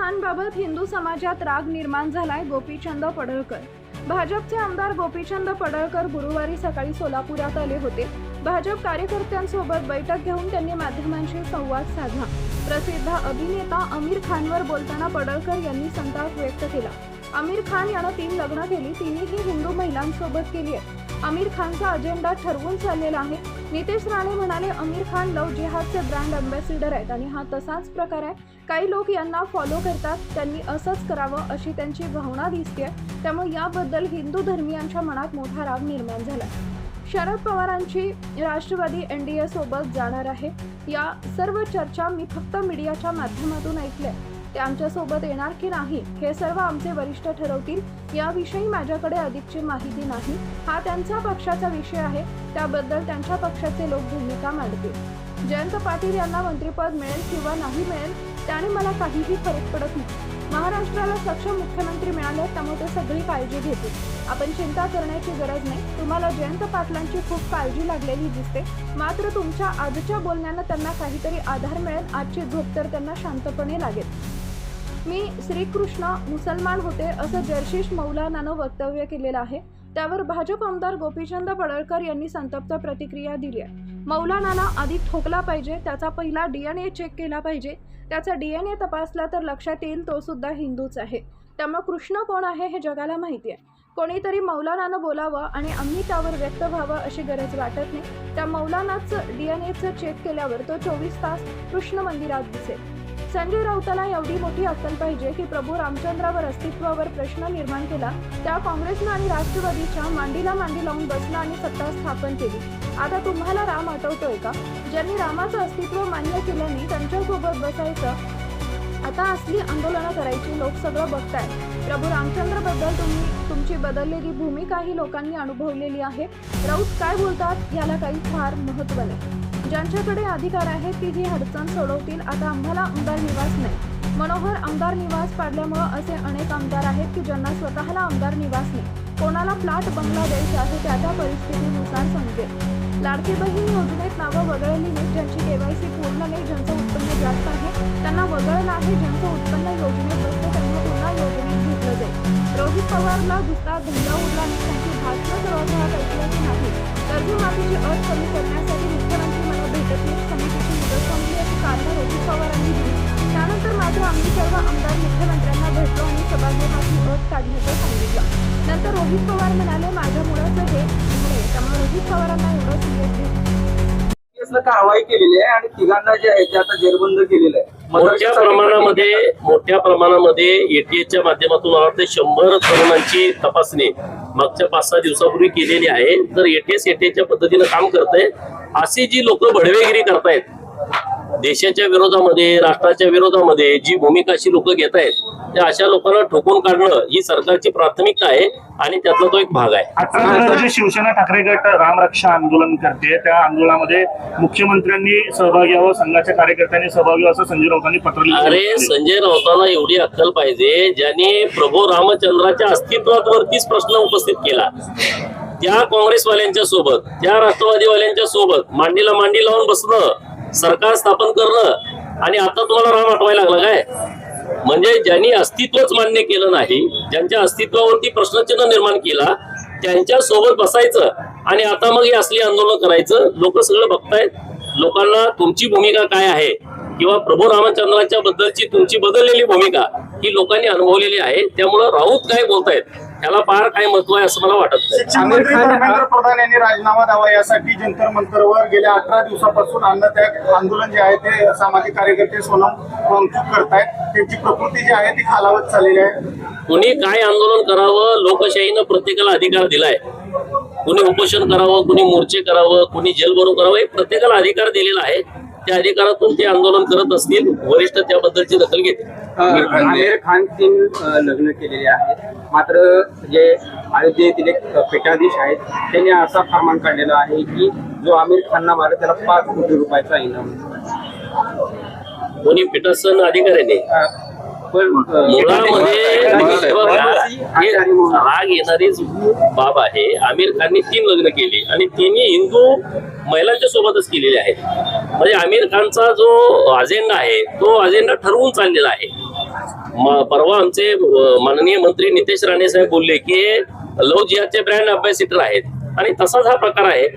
खानबाबत हिंदू समाजात राग निर्माण झालाय. गोपीचंद पडळकर, भाजपचे आमदार गोपीचंद पडळकर गुरुवारी सकाळी सोलापुरात आले होते. भाजप कार्यकर्त्यांसोबत बैठक घेऊन त्यांनी माध्यमांशी संवाद साधला. प्रसिद्ध अभिनेता आमिर खानवर बोलताना पडळकर यांनी संताप व्यक्त केला. आमिर खान यानं 3 लग्न केली, तिन्ही हिंदू महिलांसोबत केली आहे. आमिर खानचा अजेंडा ठरवून चाललेला आहे. नितेश राणे म्हणाले, आमिर खान लव्ह जिहादचे ब्रँड अँबॅसिडर आहेत आणि हा तसाच प्रकार आहे. काही लोक यांना फॉलो करतात, त्यांनी असंच करावं अशी त्यांची भावना दिसते. त्यामुळे याबद्दल हिंदू धर्मीयांच्या मनात मोठा राग निर्माण झाला. शरद पवारांची राष्ट्रवादी NDA सोबत जाणार आहे. या सर्व चर्चा मी फक्त मीडियाच्या माध्यमातून ऐकल्या. ते आमच्यासोबत येणार की नाही हे सर्व आमचे वरिष्ठ ठरवतील. याविषयी माझ्याकडे अधिकची माहिती नाही. हा त्यांच्या पक्षाचा विषय आहे, त्याबद्दल त्यांच्या पक्षाचे लोक भूमिका मांडतील. जयंत पाटील यांना मंत्रिपद मिळेल किंवा नाही मिळेल त्याने मला काहीही फरक पडत नाही. महाराष्ट्राला सक्षम मुख्यमंत्री मिळाले, त्यामुळे ते सगळी काळजी घेतील. आपण चिंता करण्याची गरज नाही. तुम्हाला जयंत पाटलांची खूप काळजी लागलेली दिसते, मात्र तुमच्या आजच्या बोलण्यानं त्यांना काहीतरी आधार मिळेल. आजची झोप तर त्यांना शांतपणे लागेल. मी श्रीकृष्ण मुसलमान होते असं जर्शिश मौलानानं वक्तव्य केलेलं आहे. त्यावर भाजप आमदार गोपीचंद पडळकर यांनी संतप्त प्रतिक्रिया दिली आहे. मौलानाला आधी ठोकला पाहिजे, त्याचा पहिला DNA चेक केला पाहिजे. त्याचा DNA तपासला तर लक्षात येईल तो सुद्धा हिंदूच आहे. त्यामुळे कृष्ण कोण आहे हे जगाला माहिती आहे. कोणीतरी मौलानानं बोलावं आणि आम्ही त्यावर व्यक्त व्हावं अशी गरज वाटत नाही. त्या मौलानाचं DNAचं चेक केल्यावर तो 24 तास कृष्ण मंदिरात दिसेल. संजय राऊताला एवढी मोठी अक्कल पाहिजे की प्रभू रामचंद्रावर अस्तित्वावर प्रश्न निर्माण केला, त्या काँग्रेसनं आणि राष्ट्रवादीच्या मांडीला मांडी लावून बसला आणि सत्ता स्थापन केली. आता तुम्हाला राम आठवतोय का? ज्यांनी रामाचं अस्तित्व मान्य केलं नाही त्यांच्यासोबत बसायचं. आता असली आंदोलनं करायची लोक सगळं बघताय. प्रभू रामचंद्रबद्दल तुमची बदललेली भूमिका ही लोकांनी अनुभवलेली आहे. राऊत काय बोलतात याला काही फार महत्त्व नाही. ज्यांच्याकडे अधिकार आहे ती ही अडचण सोडवतील. आता आम्हाला आमदार निवास नाही. मनोहर आमदार निवास पाडल्यामुळं असे अनेक आमदार आहेत की ज्यांना स्वतःला आमदार निवास नाही. कोणाला प्लॉट बंगला द्यायचा आहे त्या त्या परिस्थितीनुसार समजेल. लाडकी बहीण योजनेत नावं वगळली नाहीत. ज्यांची KYC पूर्ण नाही, ज्यांचं उत्पन्न जास्त आहे त्यांना वगळलं आहे. ज्यांचं उत्पन्न योजनेत बसतं त्यांना पुन्हा योजनेत घेतलं जाईल. रोहित पवारला दुसरा धंदा उडला आणि त्यांची भाषणं सर्वसाधारण ऐकल्याची नाही. कर्जमाफीची अट कमी करण्यासाठी मुख्यमंत्री मला भेटत नाही, समितीची मुदत संपली अशी कारणं रोहित पवारांनी दिली. त्यानंतर मात्र आम्ही सर्व आमदार मुख्यमंत्र्यांना भेटलो आणि सभागृहाची अट काढण्याचं सांगितलं. नंतर रोहित पवार म्हणाले माझ्या मुलाचं हे त्यामुळे रोहित पवारांना एवढं सिरियसली कारवाई केलेली आहे आणि तिघांना जे आहे ते आता जेरबंद केलेलं आहे. मोठ्या प्रमाणामध्ये ATSच्या माध्यमातून मला वाटतं 100 तरुणांची तपासणी मागच्या 5-6 दिवसापूर्वी केलेली आहे. तर ATSच्या पद्धतीनं काम करतंय. अशी जी लोक बडवेगिरी करतायत, देशाच्या विरोधामध्ये, राष्ट्राच्या विरोधामध्ये जी भूमिका अशी लोक घेत आहेत, त्या अशा लोकांना ठोकून काढणं ही सरकारची प्राथमिकता आहे आणि त्यातला तो एक भाग आहे. आता जे शिवसेना ठाकरे गट रामरक्षा आंदोलन करते, त्या आंदोलनामध्ये मुख्यमंत्र्यांनी सहभागी व्हावं, संघाच्या कार्यकर्त्यांनी सहभागी व्हावं असं संजय राऊतांनी पत्र लिहिलं. अरे संजय राऊतांना एवढी अक्कल पाहिजे, ज्यांनी प्रभू रामचंद्राच्या अस्तित्वावरतीच प्रश्न उपस्थित केला. त्या काँग्रेसवाल्यांच्या सोबत, त्या राष्ट्रवादीवाल्यांच्या सोबत मांडीला मांडी लावून बसणं, सरकार स्थापन करणं आणि आता तुम्हाला राम आठवायला लागला काय? म्हणजे ज्यांनी अस्तित्वच मान्य केलं नाही, ज्यांच्या अस्तित्वावरती प्रश्नचिन्ह निर्माण केला, त्यांच्या सोबत बसायचं आणि आता मग हे असली आंदोलन करायचं. लोक सगळं बघतायत. लोकांना तुमची भूमिका काय आहे किंवा प्रभू रामचंद्राच्या बद्दलची तुमची बदललेली भूमिका ही लोकांनी अनुभवलेली आहे. त्यामुळं राऊत काय बोलतायत त्याला फार काय महत्व आहे असं मला वाटत नाही. आमिर खान धर्मेंद्र प्रधान यांनी राजीनामा द्यावा यासाठी जंतर मंतरवर गेल्या 18 दिवसापासून अन्नत्याग आंदोलन जे आहे ते सामाजिक कार्यकर्ते सोनम वांगचूक करतायत. त्यांची प्रकृती जी आहे ती खालावत चाललेली आहे. कुणी काय आंदोलन करावं, लोकशाहीनं प्रत्येकाला अधिकार दिलाय. कुणी उपोषण करावं, कुणी मोर्चे करावं, कुणी जेल भरून करावं, हे प्रत्येकाला अधिकार दिलेला आहे. त्या अधिकारातून ते आंदोलन करत असतील, वरिष्ठ त्याबद्दलची दखल घेतील. आमिर खान 3 लग्न केलेले आहेत, मात्र जे अयोध्येतील एक पीठाधीश आहेत त्यांनी असा फरमान काढलेला आहे की जो आमिर खानना मारेल त्याला 5 कोटी रुपयाचा इनाम. कोणी पीठासन अधिकाऱ्याने मुळामध्ये राग येणारीच बाब आहे. आमिर खानने 3 लग्न केली आणि तिन्ही हिंदू महिलांच्या सोबतच केलेले आहेत. म्हणजे आमिर खानचा जो अजेंडा आहे तो अजेंडा ठरवून चाललेला आहे. परवा आमचे माननीय मंत्री नितेश राणे साहेब बोलले की लव्ह जिहादचे ब्रँड अँबॅसिडर आहेत आणि तसाच हा प्रकार आहे.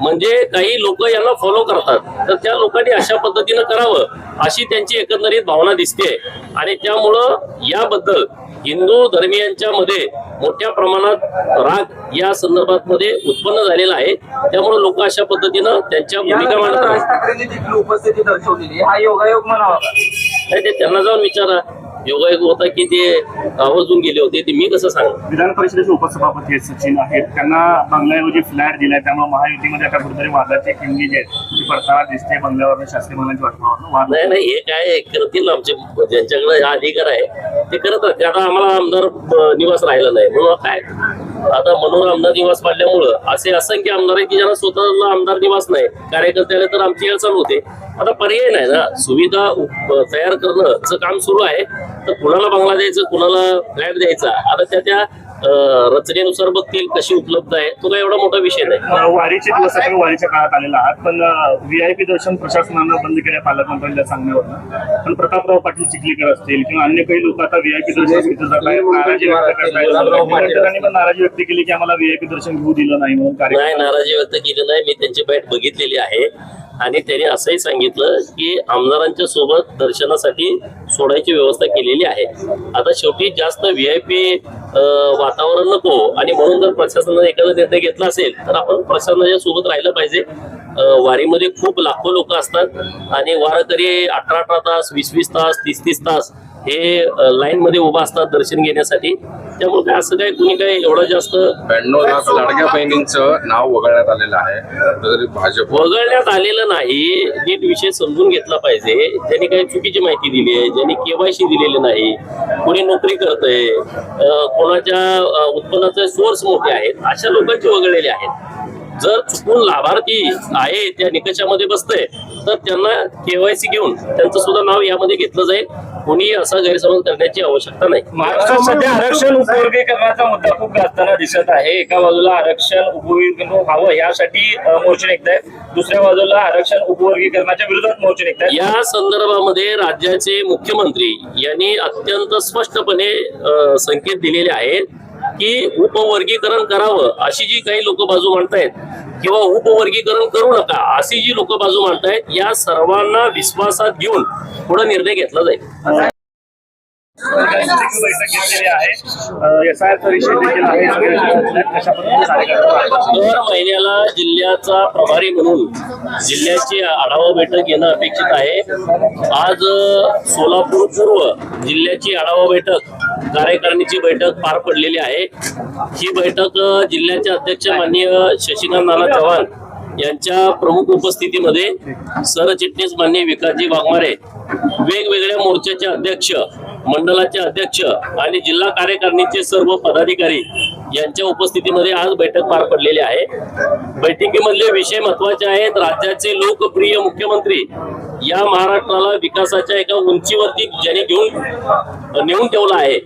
म्हणजे काही लोक यांना फॉलो करतात तर त्या लोकांनी अशा पद्धतीनं करावं अशी त्यांची एकंदरीत भावना दिसते आणि त्यामुळं याबद्दल हिंदू धर्मीयांच्या मध्ये मोठ्या प्रमाणात राग या संदर्भात मध्ये उत्पन्न झालेला आहे. त्यामुळे लोक अशा पद्धतीनं त्यांच्या भूमिका मांडत राज आहेत. ठाकरेंनी देखील उपस्थिती दर्शवलेली हा योगायोग म्हणावा. नाही, ते त्यांना जाऊन विचारा. योगायोग होता की ते आवर्जून गेले होते ते मी कसं सांगू. विधान परिषदेचे उपसभापती आहेत सचिन आहेत, त्यांना बंगल्याऐवजी फ्लॅट दिलाय, त्यामुळे महायुतीमध्ये आता कुठेतरी वादाची खिंडी जी आहे ती पडताना दिसते. बंगल्यावर शासकीय भवनाची वाटण्यावर नाही नाही, हे काय करतील आमचे ज्यांच्याकडे हा अधिकार आहे ते करत राहते. आता आम्हाला आमदार निवास राहिला नाही म्हणून काय आता म्हणून आमदार निवास पाडल्यामुळं असे असंख्य आमदार आहेत की ज्यांना स्वतःला आमदार निवास नाही. कार्यकर्त्याला तर आमची वेळ चालू होते. आता पर्याय नाही ना, सुविधा तयार करणं काम सुरू आहे. तर कुणाला बंगला द्यायचं कुणाला फ्लॅट द्यायचा आता त्या रचनेनुसार बघतील कशी उपलब्ध आहे. तो काय एवढा मोठा विषय नाही. वारीचे दिवस आहे, वारीच्या काळात आलेला आहात, पण VIP दर्शन प्रशासनानं बंद केल्या पालकमंत्र्यांच्या सांगण्यावर. पण प्रतापराव पाटील चिखलीकर असतील किंवा अन्य काही लोक आता VIP दर्शन घेतलं जात आहेत, नाराजी व्यक्त करतायत. त्यांनी पण नाराजी व्यक्त केली की आम्हाला VIP दर्शन घेऊ दिलं नाही म्हणून. नाही, नाराजी व्यक्त केली नाही. मी त्यांची बॅट बघितलेली आहे आणि त्यांनी असंही सांगितलं की आमदारांच्या सोबत दर्शनासाठी सोडायची व्यवस्था केलेली आहे. आता शेवटी जास्त VIP वातावरण नको आणि म्हणून जर प्रशासनाने एखादा निर्णय घेतला असेल तर आपण प्रशासनाच्या सोबत राहिलं पाहिजे. वारीमध्ये खूप लाखो लोक असतात आणि वारकरी 18 तास 20 तास 30 तास हे लाईन मध्ये उभा असतात दर्शन घेण्यासाठी. त्यामुळे काय असं काय कुणी काय एवढं जास्त 92 लाख लाडक्या बहिणींचं नाव वगळण्यात आलेलं आहे. तरी भाजप वगळण्यात आलेलं नाही. नीट विषय समजून घेतला पाहिजे. ज्यांनी काही चुकीची माहिती दिली आहे, ज्यांनी KYC दिलेले नाही, कोणी नोकरी करतंय, कोणाच्या उत्पन्नाचे सोर्स मोठे आहेत अशा लोकांचे वगळलेले आहेत. जर चुकून लाभार्थी आहे त्या निकषामध्ये बसतंय तर त्यांना KYC घेऊन त्यांचं सुद्धा नाव यामध्ये घेतलं जाईल. कोणी असा गैरसमज करण्याची आवश्यकता नाही. महाराष्ट्रात सध्या आरक्षण उपवर्गीकरणाचा मुद्दा खूप गाजताना दिसत आहे. एका बाजूला आरक्षण उपवर्गीकरण व्हावं यासाठी मोर्चे निघतायत, दुसऱ्या बाजूला आरक्षण उपवर्गीकरणाच्या विरोधात मोर्चे निघतायत. या संदर्भामध्ये राज्याचे मुख्यमंत्री यांनी अत्यंत स्पष्टपणे संकेत दिलेले आहेत की उपवर्गीकरण करावं अशी जी काही लोक बाजू मांडतायत किंवा उपवर्गीकरण करू नका अशी जी लोक बाजू मांडतायत या सर्वांना विश्वासात घेऊन पुढे निर्णय घेतला जाईल. बैठक घेतलेली आहे. SIR विषय देखील आहे. कशा पद्धतीने कार्यक्रम दर महिन्याला जिल्ह्याचा प्रभारी म्हणून जिल्ह्याची आढावा बैठक घेणं अपेक्षित आहे. आज सोलापूर पूर्व जिल्ह्याची आढावा बैठक कार्यकारिणीची बैठक पार पडलेली आहे. ही बैठक जिल्ह्याचे अध्यक्ष माननीय शशिकांत नाना चव्हाण यांच्या प्रमुख उपस्थितीमध्ये सरचिटणीस माननीय विकासजी वाघमारे, वेगवेगळ्या मोर्चाचे अध्यक्ष, मंडळाचे अध्यक्ष आणि जिल्हा कार्यकारिणीचे सर्व पदाधिकारी यांच्या उपस्थितीमध्ये आज बैठक पार पडलेली आहे. बैठकीमधले विषय महत्वाचे आहेत. राज्याचे लोकप्रिय मुख्यमंत्री या महाराष्ट्राला विकासाच्या एका उंचीवरती ज्यांनी नेऊन ठेवला आहे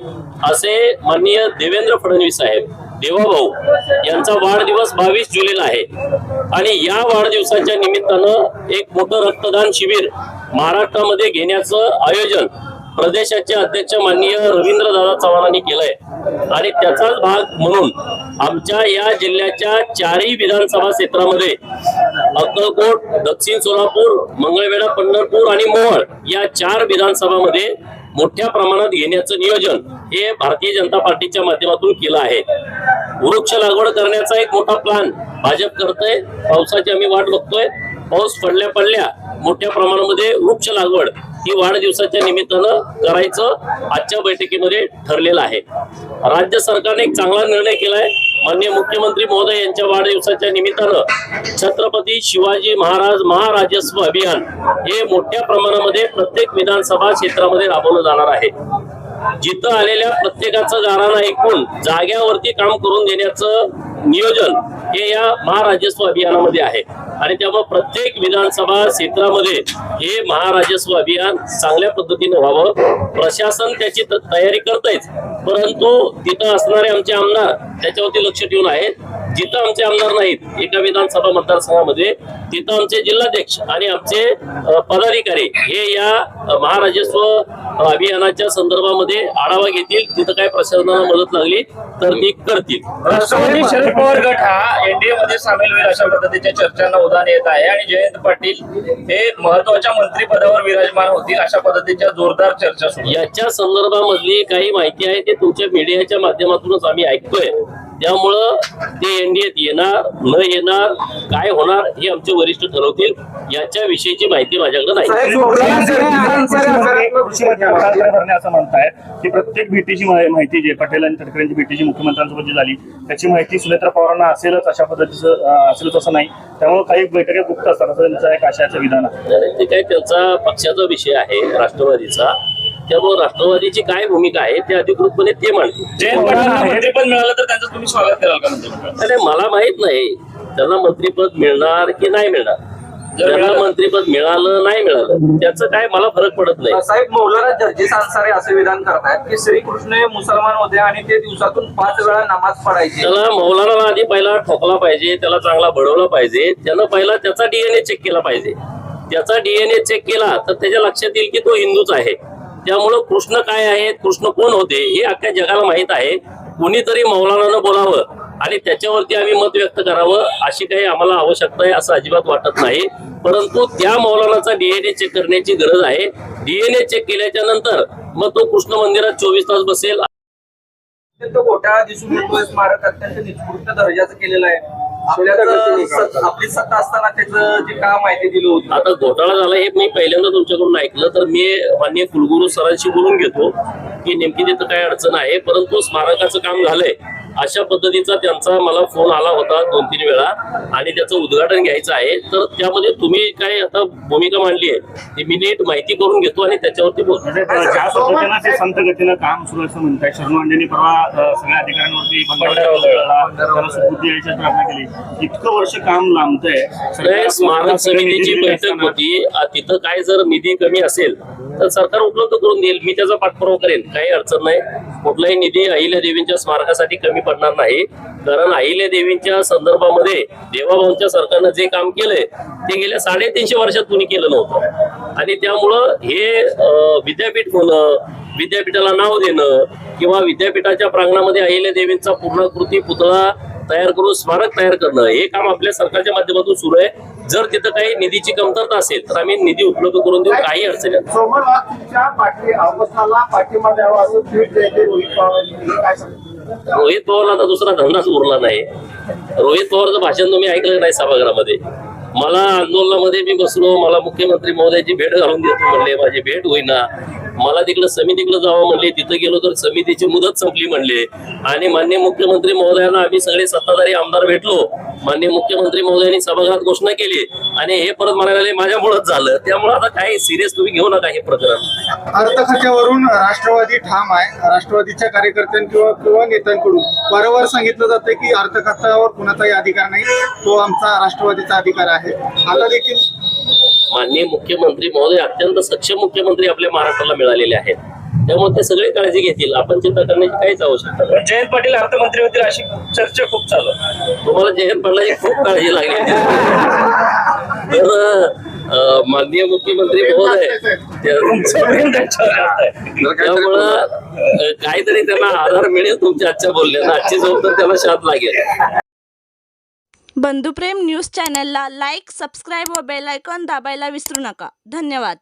असे माननीय देवेंद्र फडणवीस साहेब, देवाभाऊ यांचा वाढदिवस 22 जुलैला आहे आणि या वाढदिवसाच्या निमित्तानं एक मोठं रक्तदान शिबिर महाराष्ट्रामध्ये घेण्याचं आयोजन प्रदेशाचे अध्यक्ष माननीय रवींद्रदादा चव्हाणांनी केलंय आणि त्याचाच भाग म्हणून आमच्या या जिल्ह्याच्या 4ही विधानसभा क्षेत्रामध्ये अक्कलकोट, दक्षिण सोलापूर, मंगळवेढा, पंढरपूर आणि मोहोळ या 4 विधानसभामध्ये मोठ्या प्रमाणात घेण्याचं नियोजन हे भारतीय जनता पार्टीच्या माध्यमातून केलं आहे. वृक्ष लागवड करण्याचा एक मोठा प्लॅन भाजप करतोय. पावसाची आम्ही वाट बघतोय. पाऊस पडल्या मोठ्या प्रमाणामध्ये वृक्ष लागवड ही वाढदिवसाच्या निमित्तानं करायचं आजच्या बैठकीमध्ये ठरलेलं आहे. राज्य सरकारने एक चांगला निर्णय केलाय. माननीय मुख्यमंत्री महोदय यांच्या वाढदिवसाच्या निमित्तानं छत्रपती शिवाजी महाराज महाराजस्व अभियान हे मोठ्या प्रमाणामध्ये प्रत्येक विधानसभा क्षेत्रामध्ये राबवलं जाणार आहे. जिथं आलेल्या प्रत्येकाचं गाऱ्हाण ऐकून जाग्यावरती काम करून देण्याचं नियोजन हे या महाराजस्व अभियानामध्ये आहे आणि त्यामुळे प्रत्येक विधानसभा क्षेत्रामध्ये हे महाराजस्व अभियान चांगल्या पद्धतीने व्हावं. प्रशासन त्याची तयारी करतायच, परंतु तिथं असणारे आमचे आमदार त्याच्यावरती लक्ष ठेवून आहेत. जिथं आमचे आमदार नाहीत एका विधानसभा मतदारसंघामध्ये, तिथं आमचे जिल्हाध्यक्ष आणि आमचे पदाधिकारी हे या महाराजस्व अभियानाच्या संदर्भामध्ये आढावा घेतील. तिथं काय प्रशासनाला मदत लागली तर ती करतील. राष्ट्रवादी शरद पवार गट हा एनडीए मध्ये सामील होईल अशा पद्धतीच्या चर्चांना उधाण येत आहे आणि जयंत पाटील हे महत्वाच्या मंत्रिपदावर विराजमान होतील अशा पद्धतीच्या जोरदार चर्चा सुरू आहेत. याच्या संदर्भामधली काही माहिती आहे ते तुमच्या मीडियाच्या माध्यमातूनच आम्ही ऐकतोय. त्यामुळं ते एनडीएत येणार न येणार काय होणार हे आमचे वरिष्ठ ठरवतील. याच्या विषयीची माहिती माझ्याकडे नाही. असं म्हणताय की प्रत्येक भेटीची माहिती जी पटेल आणि तटकरेंची भेटीची मुख्यमंत्र्यांसोबत जी झाली त्याची माहिती सुनेत्रा पवारांना असेलच अशा पद्धतीचं असेलच असं नाही. त्यामुळे काही बैठका गुप्त असतात असं त्यांचं एक आशयाचं विधान आहे. ते काय त्यांचा पक्षाचा विषय आहे राष्ट्रवादीचा. त्यामुळे राष्ट्रवादीची काय भूमिका आहे ते अधिकृतपणे ते मांडतील. जयंत पाटलांना मंत्रिपद मिळालं तर त्यांचं तुम्ही स्वागत कराल का मंत्रिपद? अरे मला माहित नाही त्यांना मंत्रिपद मिळणार की नाही मिळणार. त्यांना मंत्रिपद मिळालं नाही मिळालं त्याचं काय मला फरक पडत नाही. साहेब, मौलाना जर्जिस अन्सारी असे विधान करतायत की श्रीकृष्ण हे मुसलमान होते आणि ते दिवसातून 5 वेळा नमाज पडायचे. त्याला मौलानाला आधी पहिला ठोकला पाहिजे, त्याला चांगला बडवला पाहिजे. त्यानं पहिला त्याचा डीएनए चेक केला पाहिजे. त्याचा डीएनए चेक केला तर त्याच्या लक्षात येईल की तो हिंदूच आहे. त्यामुळं कृष्ण काय आहे, कृष्ण कोण होते हे अख्ख्या जगाला माहित आहे. कुणीतरी मौलानानं बोलावं आणि त्याच्यावरती आम्ही मत व्यक्त करावं अशी काही आम्हाला आवश्यकता आहे असं अजिबात वाटत नाही. परंतु त्या मौलानाचा डीएनए चेक करण्याची गरज आहे. डीएनए चेक केल्याच्या नंतर मग तो कृष्ण मंदिरात 24 तास बसेल. अत्यंत घोटाळा दिसून येतोय. स्मारक अत्यंत निकृष्ट दर्जाचं केलेलं आहे. आपली सत्ता असताना त्याचं जे काम आहे ते दिलं होतं. आता घोटाळा झाला हे मी पहिल्यांदा तुमच्याकडून ऐकलं, तर मी माननीय कुलगुरू सरांशी बोलून घेतो की नेमकी तिथं काय अडचण आहे. परंतु स्मारकाचं काम झालंय अशा पद्धतीचा त्यांचा मला फोन आला होता 2-3 वेळा आणि त्याचं उद्घाटन घ्यायचं आहे. तर त्यामध्ये तुम्ही काय आता भूमिका मांडली आहे ती मी नीट माहिती करून घेतो आणि त्याच्यावरती बोलतो. म्हणजे ज्या पद्धतीनं ते संत गतीनं काम सुरू असं म्हणताय. शर्मांडेंनी परवा सगळ्या अधिकाऱ्यांवरती त्यांना सुबुद्धी यायची प्रार्थना केली. इतकं वर्ष काम लांबतंय. स्मारक समितीची बैठक होती. तिथं काय जर निधी कमी असेल तर सरकार उपलब्ध करून देईल. मी त्याचा पाठपुरावा करेन, काही अडचण नाही. कुठलाही निधी अहिल्या देवींच्या स्मारकासाठी कमी पडणार नाही. कारण अहिल्या देवींच्या संदर्भामध्ये देवाभाऊंच्या सरकारनं जे काम केलंय ते गेल्या 350 वर्षात कुणी केलं नव्हतं. आणि त्यामुळं हे विद्यापीठ होणं, विद्यापीठाला नाव देणं किंवा विद्यापीठाच्या प्रांगणामध्ये अहिल्या देवींचा पूर्णाकृती पुतळा तयार करून स्मारक तयार करणं हे काम आपल्या सरकारच्या माध्यमातून सुरू आहे. जर तिथं काही निधीची कमतरता असेल तर आम्ही निधी उपलब्ध करून देऊ. काही अडचण नाही. रोहित पवारला आता दुसरा धंदाच उरला नाही. रोहित पवारचं भाषण तुम्ही ऐकलं नाही सभागृहामध्ये. मला आंदोलनामध्ये मी बसलो, मला मुख्यमंत्री महोदयाची भेट घालून देतो म्हणले, माझी भेट होईना. मला तिकडं समितीकडे जावं म्हणले, तिथं गेलो तर समितीची मुदत संपली म्हणले. आणि माननीय मुख्यमंत्री महोदयांना आम्ही सगळे सत्ताधारी आमदार भेटलो. माननीय मुख्यमंत्री महोदयांनी सभागृहात घोषणा केली आणि हे परत म्हणायला माझ्यामुळेच झालं. त्यामुळे आता काही सिरियस तुम्ही घेऊ नका हे प्रकरण. अर्थ खात्यावरून राष्ट्रवादी ठाम आहे. राष्ट्रवादीच्या कार्यकर्त्यां किंवा नेत्यांकडून वारंवार सांगितलं जातं की अर्थ खात्यावर कुणाचाही अधिकार नाही, तो आमचा राष्ट्रवादीचा अधिकार आहे. आता देखील माननीय मुख्यमंत्री महोदय अत्यंत सक्षम मुख्यमंत्री आपल्या महाराष्ट्राला मिळालेले आहेत. त्यामुळे ते सगळे काळजी घेतील. आपण चिंता करण्याची काहीच आवश्यकता नाही. जयंत पाटील अर्थमंत्री होतील अशी चर्चा खूप चालू आहे. तुम्हाला जयंत पाटलाची खूप काळजी लागली. तर माननीय मुख्यमंत्री महोदय त्यामुळं काहीतरी त्यांना आधार मिळेल तुमच्या आजच्या बोलण्याला. आजची झोप तर त्याला शांत लागेल. बंधुप्रेम न्यूज चॅनलला लाईक, सबस्क्राईब व बेल आयकॉन दाबायला विसरू नका. धन्यवाद.